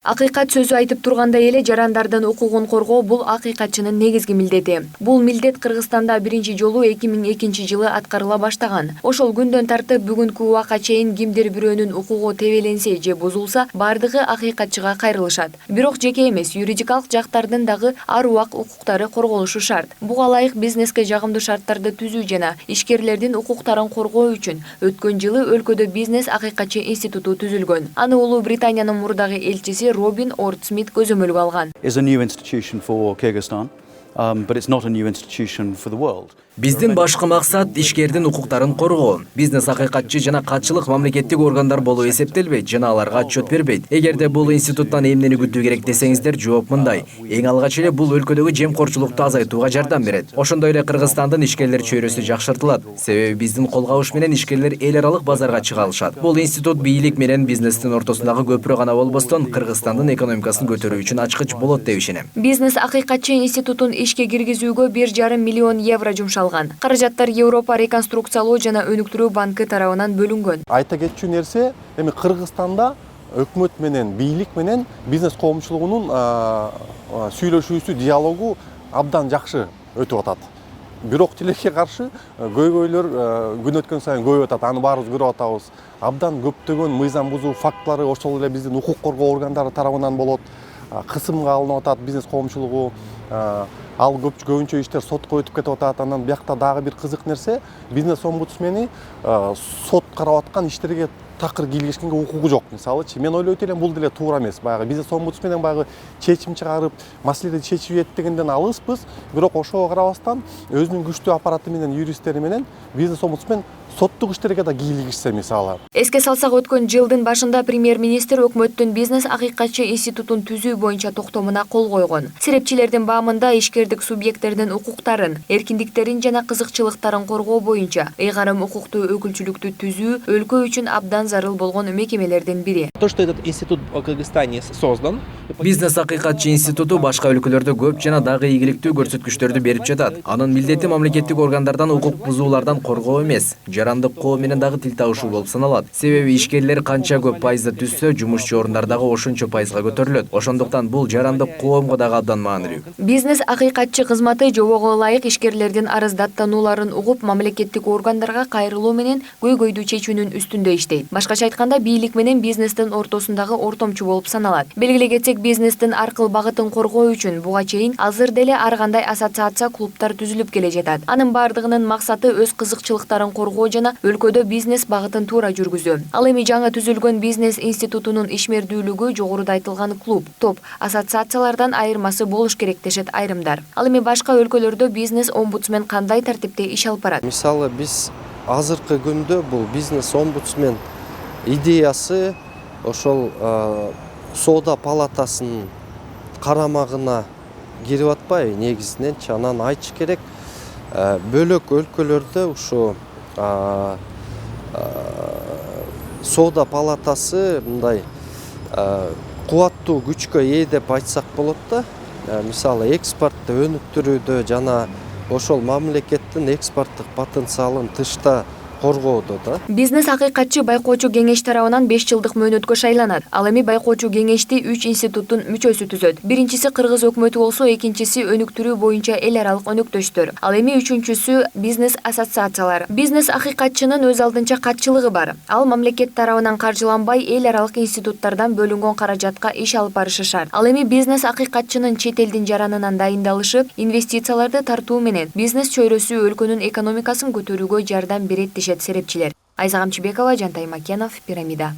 Акыйкат сөзү айтып тургандай эле жарандардын укугун коргоо бул акыйкатчынын негизги милдети. Бул милдет Кыргызстанда биринчи жолу 2002 жылы аткарыла баштаган. Ошол күндөн тартып бүгүнкү убакка чейин кимдир бирөөнүн укугу тебеленсе же бузулса, бардыгы акыйкатчыга кайрылышат. Бирок жеке эмес, юридикалык жактардын дагы ар убак укуктары корголушу шарт. Буга ылайык бизнеске жагымдуу шарттарды түзүү жана ишкерлердин укуктарын коргоо үчүн өткөн жылы өлкөдө бизнес акыйкатчы институту түзүлгөн. Аны Улуу Британиянын мурдагы элчиси Робин Ортсмит көзөмөлгө алган. Is a new institution for Kyrgyzstan, but it's not a new institution for the world. Биздин башкы максат ишкердин укуктарын коргоо. Бизнес акыйкатчы жана катчылык мамлекеттик органдар болуп эсептелбейт жана аларга отчет бербейт. Эгерде бул институттан эмнени күтүү керек десеңиздер, жооп мындай. Эң алгач эле бул өлкөдөгү жемкорчулукту азайтууга жардам берет. Ошондой эле Кыргызстандын ишкерлер чөйрөсү жакшыртылат. Себеби биздин кол кабыш менен ишкерлер эл аралык базарга чыга алышат. Бул институт бийлик менен бизнестин ортосундагы көпүрө гана болбостон, Кыргызстандын экономикасын көтөрүү үчүн ачкыч болот деп ишенем. Бизнес акыйкатчы институтун ишке киргизүүгө 1,5 миллион евро жумшалган. Каражаттар Европа реконструкциялоо жана өнүктүрүү банкы тарабынан бөлүнгөн. Айта кетчү нерсе, эми Кыргызстанда өкмөт менен, бийлик менен бизнес коомчулугунун сүйлөшүүсү, диалогу абдан жакшы өтүп атат. Бирок тилекке каршы көйгөйлөр күн өткөн сайын көбөйүп атат. Аны баарыбыз көрүп атабыз. Абдан көптөгөн мыйзам бузуу фактылары ошол эле биздин укук коргоо органдары тарабынан болот. Кысымга алынып атат бизнес коомчулугу. Ал көбүнчө иштер сотко өтүп кетип атат. Анан биякта дагы бир кызык нерсе, бизнес омбудсмени сот карап аткан иштерге такыр кийлигишкенге укугу жок. Мисалычы, мен ойлойт элем бул деле туура эмес. Баягы бизнес омбудсменен баягы чечим чыгарып, маселени чечип ийет дегенден алыспыз. Бирок ошого карабастан өзүнүн күчтүү аппараты менен, юристтери менен бизнес омбудсмен соттук иштерге да кийлигишсе мисалы. Эске салсак, өткөн жылдын башында премьер-министр өкмөттүн бизнес акыйкатчы институтун түзүү боюнча токтомуна кол койгон. Серепчилердин баамында ишкердик субъекттердин укуктарын, эркиндиктерин жана кызыкчылыктарын коргоо боюнча ыйгарым укуктуу өкүлчүлүктү түзүү өлкө үчүн абдан зарыл болгон мекемелердин бири. То, что этот институт в Кыргызстане создан. Бизнес акыйкатчы институту башка өлкөлөрдө көп жана дагы ийгиликтүү көрсөткүчтөрдү берип жатат. Анын милдети мамлекеттик органдардан укук бузуулардан коргоо эмес, жарандык коо менен дагы тил табышуу болуп саналат. Себеби ишкерлер канча көп пайызда түзсө, жумушчу орундар дагы ошончо пайызга көтөрүлөт. Ошондуктан бул жарандык коомго дагы абдан маанилүү. Бизнес акыйкатчы кызматы жобого ылайык ишкерлердин арыздаттанууларын угуп, мамлекеттик органдарга кайрылуу менен көйгөйдү чечүүнүн үстүндө иштейт. Башкача айтканда, бийлик менен бизнестин ортосундагы ортомчу болуп саналат. Белгилей кетсек, бизнестин аркыл багытын коргоо үчүн буга чейин азыр деле ар кандай ассоциация, клубтар түзүлүп келе жатат. Анын бардыгынын максаты өз кызыкчылыктарын коргоо жана өлкөдө бизнес багытын туура жүргүзүү. Ал эми жаңы түзүлгөн бизнес институтунун ишмердүүлүгү жогоруда айтылган клуб, топ, ассоциациялардан айырмасы болуш керек дешет айрымдар. Ал эми башка өлкөлөрдө бизнес омбудсмен кандай тартипте иш алып барат? Мисалы, биз азыркы күндө бул бизнес омбудсмен идеясы ошол соода палатасынын карамагына кирип атпайбы негизиненчи. Анан айтыш керек, бөлөк өлкөлөрдө ушу соода палатасы мындай кубаттуу күчкө ээ деп айтсак болот да. Мисалы, экспортты өнүктүрүүдө жана ошол мамлекеттин экспорттук потенциалын тышта коргоодо да. Бизнес акыйкатчы байкоочу кеңеш тарабынан 5 жылдык мөөнөткө шайланат. Ал эми байкоочу кеңешти 3 институттун мүчөсү түзөт. Биринчиси Кыргыз өкмөтү болсо, экинчиси өнүктүрүү боюнча эл аралык өнөктөштөр. Ал эми үчүнчүсү бизнес ассоциациялар. Бизнес акыйкатчынын өз алдынча катчылыгы бар. Ал мамлекет тарабынан каржыланбай, эл аралык институттардан бөлүнгөн каражатка иш алып барышы шарт. Ал эми бизнес акыйкатчынын чет элдин жаранынан дайындалышы, инвестицияларды тартуу менен бизнес чөйрөсү өлкөнүн экономикасын көтөрүүгө жардам берет дешет серепчилер. Айза Камчыбекова, Жантай Макенов, Пирамида.